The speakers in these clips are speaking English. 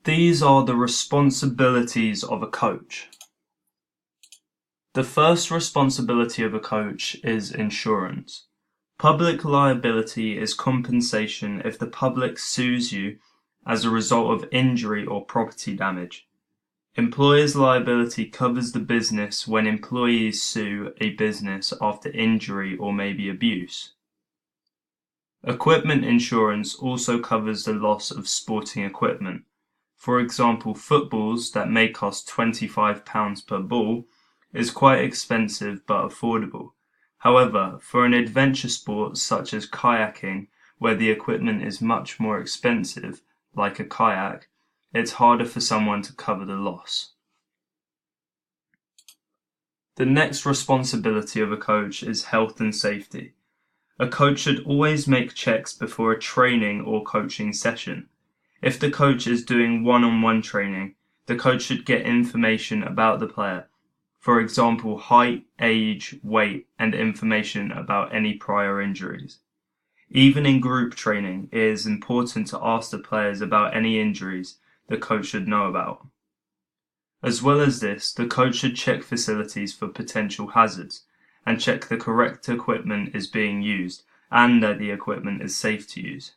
These are the responsibilities of a coach. The first responsibility of a coach is insurance. Public liability is compensation if the public sues you as a result of injury or property damage. Employer's liability covers the business when employees sue a business after injury or maybe abuse. Equipment insurance also covers the loss of sporting equipment. For example, footballs that may cost £25 per ball is quite expensive but affordable. However, for an adventure sport such as kayaking, where the equipment is much more expensive, like a kayak, it's harder for someone to cover the loss. The next responsibility of a coach is health and safety. A coach should always make checks before a training or coaching session. If the coach is doing one-on-one training, the coach should get information about the player. For example, height, age, weight, and information about any prior injuries. Even in group training, it is important to ask the players about any injuries the coach should know about. As well as this, the coach should check facilities for potential hazards and check the correct equipment is being used and that the equipment is safe to use.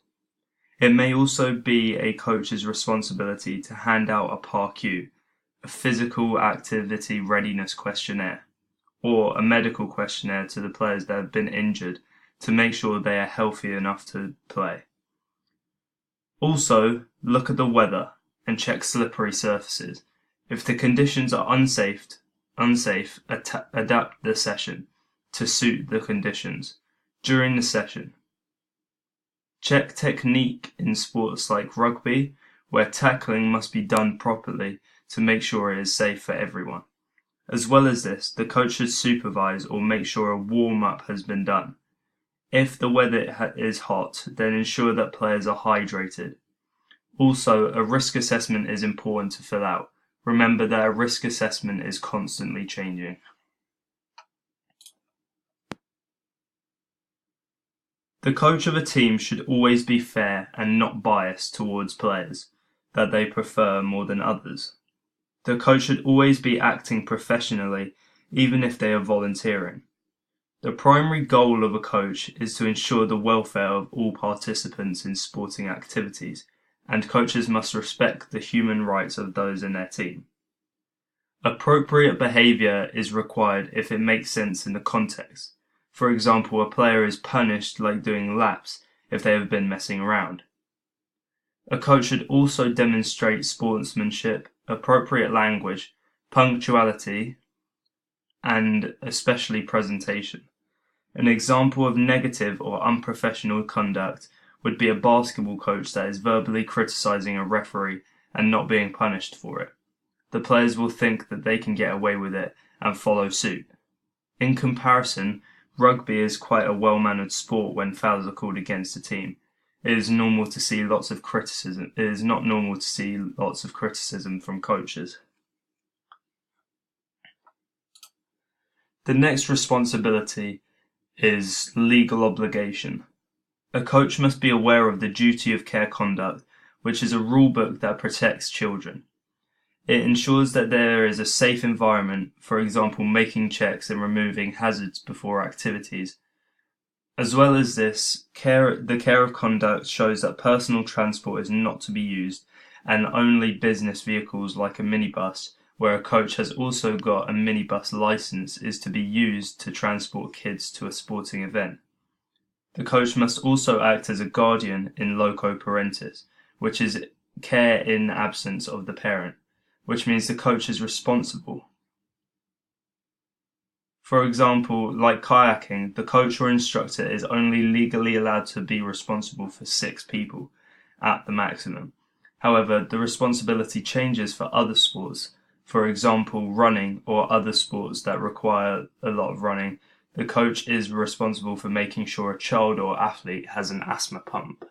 It may also be a coach's responsibility to hand out a PARQ, a physical activity readiness questionnaire, or a medical questionnaire to the players that have been injured to make sure they are healthy enough to play. Also, look at the weather and check slippery surfaces. If the conditions are unsafe, adapt the session to suit the conditions during the session. Check technique in sports like rugby, where tackling must be done properly to make sure it is safe for everyone. As well as this, the coach should supervise or make sure a warm-up has been done. If the weather is hot, then ensure that players are hydrated. Also, a risk assessment is important to fill out. Remember that a risk assessment is constantly changing. The coach of a team should always be fair and not biased towards players that they prefer more than others. The coach should always be acting professionally, even if they are volunteering. The primary goal of a coach is to ensure the welfare of all participants in sporting activities, and coaches must respect the human rights of those in their team. Appropriate behavior is required if it makes sense in the context. For example, a player is punished like doing laps if they have been messing around. A coach should also demonstrate sportsmanship, appropriate language, punctuality, and especially presentation. An example of negative or unprofessional conduct would be a basketball coach that is verbally criticizing a referee and not being punished for it. The players will think that they can get away with it and follow suit. In comparison, rugby is quite a well-mannered sport when fouls are called against a team. It is not normal to see lots of criticism from coaches. The next responsibility is legal obligation. A coach must be aware of the duty of care conduct, which is a rule book that protects children. It ensures that there is a safe environment, for example, making checks and removing hazards before activities. As well as this, the care of conduct shows that personal transport is not to be used, and only business vehicles like a minibus, where a coach has also got a minibus license, is to be used to transport kids to a sporting event. The coach must also act as a guardian in loco parentis, which is care in absence of the parent, which means the coach is responsible. For example, like kayaking, the coach or instructor is only legally allowed to be responsible for 6 people at the maximum. However, the responsibility changes for other sports. For example, running or other sports that require a lot of running. The coach is responsible for making sure a child or athlete has an asthma pump.